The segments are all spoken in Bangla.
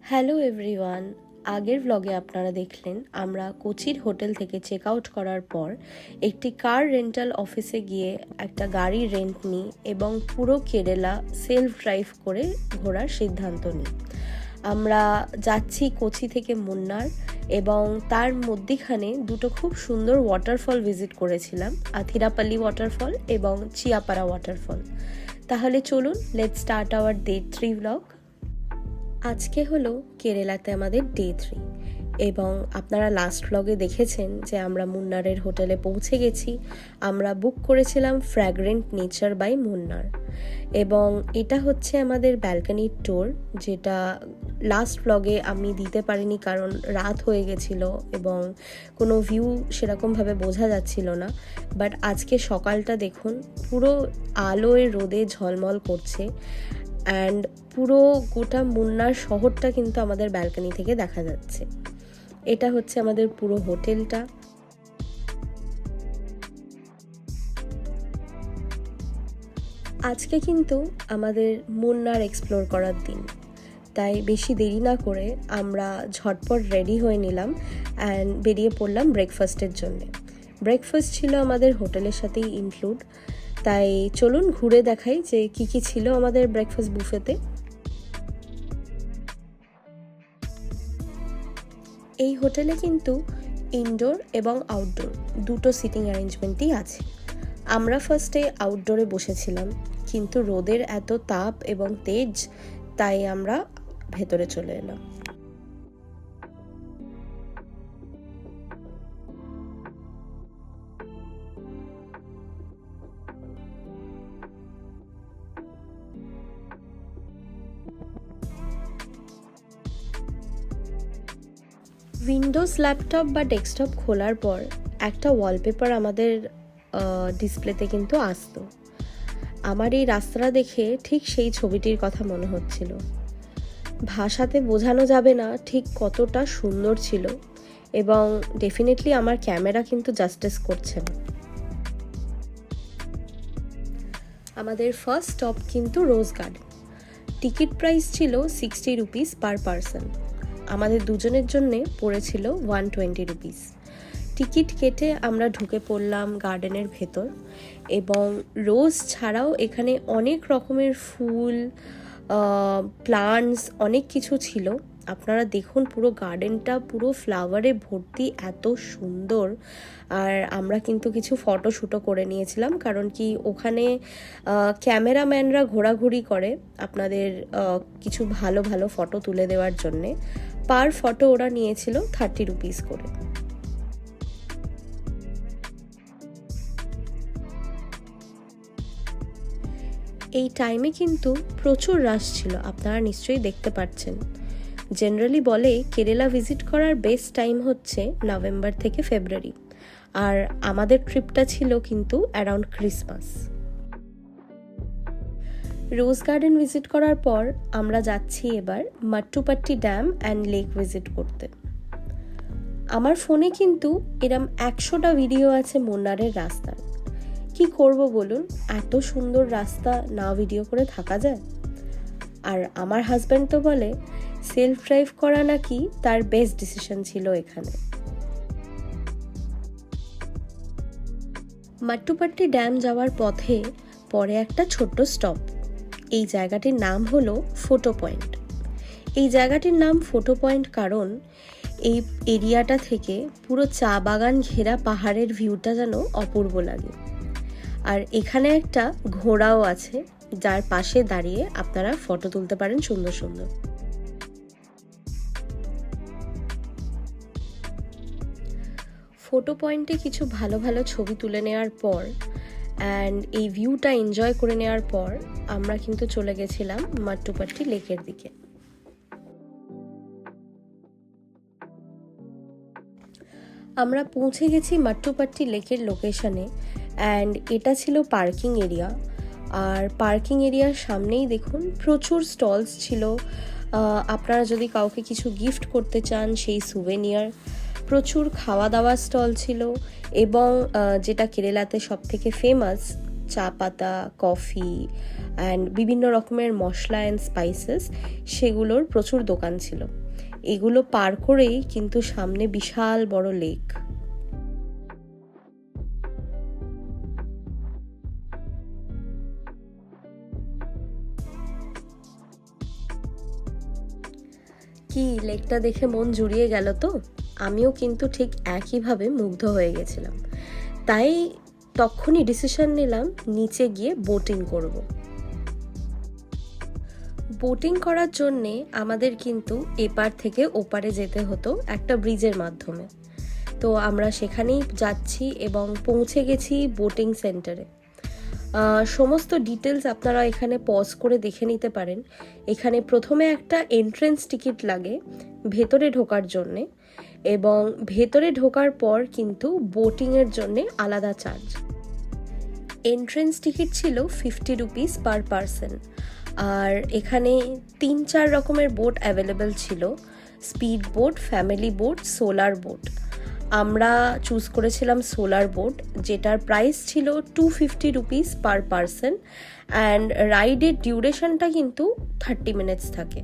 হ্যালো এভরিওয়ান, আগের ব্লগে আপনারা দেখলেন আমরা কোচির হোটেল থেকে চেক আউট করার পর একটি কার রেন্টাল অফিসে গিয়ে একটা গাড়ি রেন্ট নিই এবং পুরো কেরালা সেলফ ড্রাইভ করে ঘোরার সিদ্ধান্ত নিই। আমরা যাচ্ছি কোচি থেকে মুন্নার এবং তার মধ্যিখানে দুটো খুব সুন্দর ওয়াটারফল ভিজিট করেছিলাম, আথিরাপাল্লি ওয়াটারফল এবং চিয়াপাড়া ওয়াটারফল। তাহলে চলুন, let's start our day 3 blog. আজকে হলো কেরালাতে আমাদের ডে 3 এবং আপনারা লাস্ট ব্লগে দেখেছেন যে আমরা মুন্নারের হোটেলে পৌঁছে গেছি। আমরা বুক করেছিলাম ফ্র্যাগ্রেন্ট নেচার বাই মুন্নার এবং এটা হচ্ছে আমাদের ব্যালকনির ট্যুর, যেটা লাস্ট ব্লগে আমি দিতে পারিনি কারণ রাত হয়ে গেছিলো এবং কোনো ভিউ সেরকমভাবে বোঝা যাচ্ছিল না। বাট আজকে সকালটা দেখুন, পুরো আলোয় রোদে ঝলমল করছে অ্যান্ড পুরো গোটা মুন্নার শহরটা কিন্তু আমাদের ব্যালকনি থেকে দেখা যাচ্ছে। এটা হচ্ছে আমাদের পুরো হোটেলটা। আজকে কিন্তু আমাদের মুন্নার এক্সপ্লোর করার দিন, তাই বেশি দেরি না করে আমরা ঝটপট রেডি হয়ে নিলাম অ্যান্ড বেরিয়ে পড়লাম ব্রেকফাস্টের জন্যে। ব্রেকফাস্ট ছিল আমাদের হোটেলের সাথেই ইনক্লুড, তাই চলুন ঘুরে দেখাই যে কি কি ছিল আমাদের ব্রেকফাস্ট বুফেতে। এই হোটেলে কিন্তু ইনডোর এবং আউটডোর দুটো সিটিং অ্যারেঞ্জমেন্টই আছে। আমরা ফার্স্টে আউটডোরে বসেছিলাম, কিন্তু রোদের এত তাপ এবং তেজ, তাই আমরা ভেতরে চলে এলাম। উইন্ডোজ ল্যাপটপ বা ডেস্কটপ খোলার পর একটা ওয়ালপেপার আমাদের ডিসপ্লেতে কিন্তু আসতো। আমার এই রাস্তাটা দেখে ঠিক সেই ছবিটির কথা মনে হচ্ছিল। ভাষাতে বোঝানো যাবে না ঠিক কতটা সুন্দর ছিল এবং ডেফিনেটলি আমার ক্যামেরা কিন্তু জাস্টিস করছে না। আমাদের ফার্স্ট স্টপ কিন্তু রোজ গার্ডেন। টিকিট প্রাইস ছিল 60 রুপিস পার পারসন। আমাদের দুজনের জন্যে পড়েছিল 120 রুপিস। টিকিট কেটে আমরা ঢুকে পড়লাম গার্ডেনের ভেতর এবং রোজ ছাড়াও এখানে অনেক রকমের ফুল, প্লান্টস, অনেক কিছু ছিল। আপনারা দেখুন, পুরো গার্ডেনটা পুরো ফ্লাওয়ারে ভর্তি, এত সুন্দর। আর আমরা কিন্তু কিছু ফটোশ্যুটও করে নিয়েছিলাম, কারণ কি ওখানে ক্যামেরাম্যানরা ঘোরাঘুরি করে আপনাদের কিছু ভালো ভালো ফটো তুলে দেওয়ার জন্যে। পার ফটো ওরা নিয়েছিল 30 রুপিস করে। এই টাইমে কিন্তু প্রচুর রাশ ছিল, আপনারা নিশ্চয়ই দেখতে পাচ্ছেন। জেনারেলি বলে কেরালা ভিজিট করার বেস্ট টাইম হচ্ছে নভেম্বর থেকে ফেব্রুয়ারি, আর আমাদের ট্রিপটা ছিল কিন্তু অ্যারাউন্ড ক্রিসমাস। রোজ গার্ডেন ভিজিট করার পর আমরা যাচ্ছি এবার মাট্টুপাট্টি ড্যাম অ্যান্ড লেক ভিজিট করতে। আমার ফোনে কিন্তু এরম 100টা ভিডিও আছে মুন্নারের রাস্তার। কি করব বলুন, এত সুন্দর রাস্তা না ভিডিও করে থাকা যায়? আর আমার হাজব্যান্ড তো বলে সেলফ ড্রাইভ করা নাকি তার বেস্ট ডিসিশন ছিল এখানে। মাট্টুপাট্টি ড্যাম যাওয়ার পথে পরে একটা ছোট্ট স্টপ। এই জায়গাটির নাম হলো ফটো পয়েন্ট। এই জায়গাটির নাম ফটো পয়েন্ট কারণ এই এরিয়াটা থেকে পুরো চা বাগান ঘেরা পাহাড়ের ভিউটা যেন অপূর্ব লাগে। আর এখানে একটা ঘোড়াও আছে, যার পাশে দাঁড়িয়ে আপনারা ফটো তুলতে পারেন সুন্দর সুন্দর। ফটো পয়েন্টে কিছু ভালো ভালো ছবি তুলে নেওয়ার পর অ্যান্ড এই ভিউটা এনজয় করে নেওয়ার পর আমরা কিন্তু চলে গেছিলাম মাট্টুপাট্টি লেকের দিকে। আমরা পৌঁছে গেছি মাট্টুপাট্টি লেকের লোকেশনে অ্যান্ড এটা ছিল পার্কিং এরিয়া। আর পার্কিং এরিয়ার সামনেই দেখুন প্রচুর স্টলস ছিল। আপনারা যদি কাউকে কিছু গিফট করতে চান সেই সুভেনিয়ার, প্রচুর খাওয়া দাওয়ার স্টল ছিল এবং যেটা কেরালাতে সব থেকে ফেমাস চা পাতা, কফি অ্যান্ড বিভিন্ন রকমের মশলা অ্যান্ড স্পাইসেস, সেগুলোর প্রচুর দোকান ছিল। এগুলো পার করেই কিন্তু সামনে বিশাল বড় লেক। কি লেকটা দেখে মন জুড়িয়ে গেল তো? আমিও কিন্তু ঠিক একইভাবে মুগ্ধ হয়ে গেছিলাম। তাই তখনই ডিসিশন নিলাম নিচে গিয়ে বোটিং করব। বোটিং করার জন্যে আমাদের কিন্তু এপার থেকে ওপারে যেতে হতো একটা ব্রিজের মাধ্যমে। তো আমরা সেখানেই যাচ্ছি এবং পৌঁছে গেছি বোটিং সেন্টারে। সমস্ত ডিটেলস আপনারা এখানে পজ করে দেখে নিতে পারেন। এখানে প্রথমে একটা এন্ট্রেন্স টিকিট লাগে ভেতরে ঢোকার জন্যে, এবং ভেতরে ঢোকার পর কিন্তু বোটিংয়ের জন্যে আলাদা চার্জ। এন্ট্রেন্স টিকিট ছিল 50 রুপিস পার পারসন। আর এখানে 3-4 রকমের বোট অ্যাভেলেবেল ছিল, speed boat, family boat, solar boat. আমরা চুজ করেছিলাম সোলার বোট, যেটার প্রাইস ছিল 250 রুপিস পার পারসন, অ্যান্ড রাইডের ডিউরেশনটা কিন্তু 30 মিনিটস থাকে।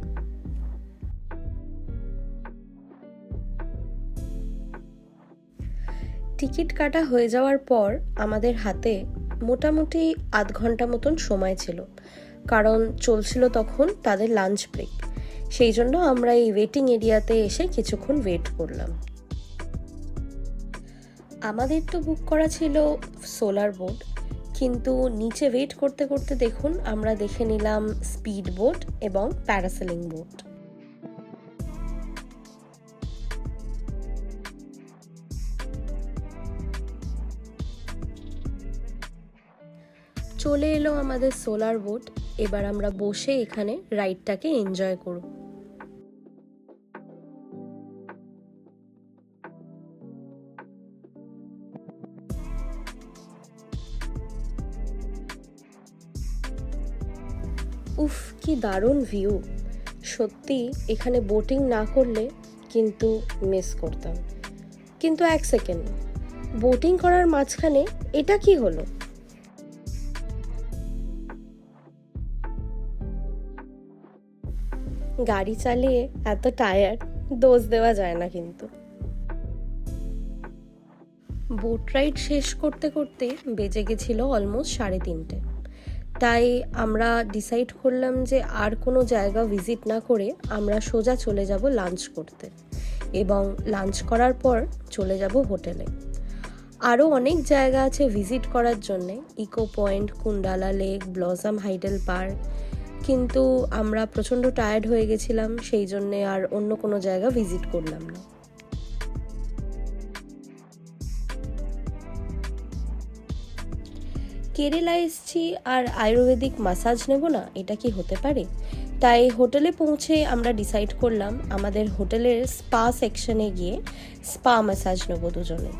টিকিট কাটা হয়ে যাওয়ার পর আমাদের হাতে মোটামুটি আধ ঘন্টা মতন সময় ছিল, কারণ চলছিল তখন তাদের লাঞ্চ ব্রেক। সেই জন্য আমরা এই ওয়েটিং এরিয়াতে এসে কিছুক্ষণ ওয়েট করলাম। আমাদের তো বুক করা ছিল সোলার বোট, কিন্তু নিচে ওয়েট করতে করতে দেখুন আমরা দেখে নিলাম স্পিড বোট এবং প্যারাসেলিং বোট। চলে এলো আমাদের সোলার বোট। এবার আমরা বসে এখানে রাইডটাকে এনজয় করব। উফ, কি দারুণ ভিউ! সত্যি এখানে বোটিং না করলে কিন্তু মিস করতাম। কিন্তু এক সেকেন্ড, বোটিং করার মাঝখানে এটা কি হলো? গাড়ি চালিয়ে এত টায়ার্ড, দোষ দেওয়া যায় না। কিন্তু বোট রাইড শেষ করতে করতে বেজে গেছিল অলমোস্ট 3:30। তাই আমরা ডিসাইড করলাম যে আর কোনো জায়গা ভিজিট না করে আমরা সোজা চলে যাব লাঞ্চ করতে, এবং লাঞ্চ করার পর চলে যাব হোটেলে। আরও অনেক জায়গা আছে ভিজিট করার জন্যে, echo point, Kundala lake, blossom hydel park, কিন্তু আমরা প্রচণ্ড টায়ার্ড হয়ে গেছিলাম, সেই জন্যে আর অন্য কোনো জায়গা ভিজিট করলাম না। কেরালা এসছি আর আয়ুর্বেদিক মাসাজ নেব না, এটা কি হতে পারে? তাই হোটেলে পৌঁছে আমরা ডিসাইড করলাম আমাদের হোটেলের স্পা সেকশনে গিয়ে স্পা ম্যাসাজ নেব দুজনে।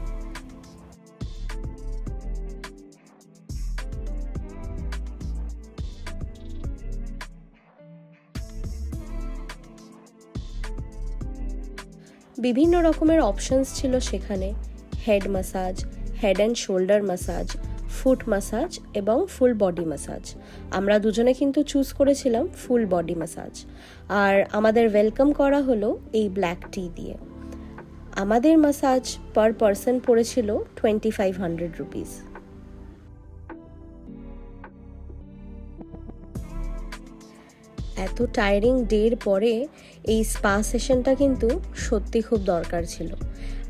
বিভিন্ন রকমের অপশনস ছিল সেখানে, head massage, head and shoulder massage, foot massage এবং ফুল বডি ম্যাসাজ। আমরা দুজনে কিন্তু চুজ করেছিলাম ফুল বডি ম্যাসাজ। আর আমাদের ওয়েলকাম করা হলো এই ব্ল্যাক টি দিয়ে। আমাদের ম্যাসাজ পার পারসন পড়েছিল 2500 রুপিস। এত টায়ারিং ডের পরে এই স্পা সেশনটা কিন্তু সত্যি খুব দরকার ছিল,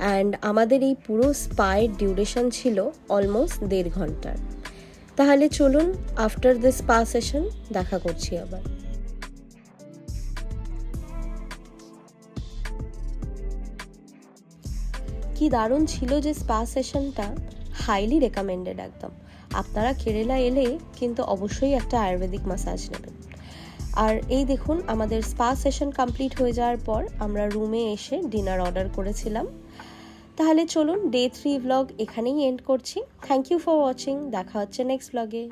অ্যান্ড আমাদের এই পুরো স্পায়ের ডিউরেশন ছিল অলমোস্ট 1.5 ঘন্টার। তাহলে চলুন আফটার দ্য স্পা সেশন দেখা করছি আবার। কি দারুণ ছিল যে স্পা সেশনটা, হাইলি রেকমেন্ডেড একদম। আপনারা কেরালা এলে কিন্তু অবশ্যই একটা আয়ুর্বেদিক ম্যাসাজ নেবেন। আর এই দেখুন আমাদের স্পা সেশন কমপ্লিট হয়ে যাওয়ার পর আমরা রুমে এসে ডিনার অর্ডার করেছিলাম। তাহলে চলুন ডে 3 ভ্লগ এখানেই এন্ড করছি। Thank you for watching. দেখা হচ্ছে নেক্সট ভ্লগে।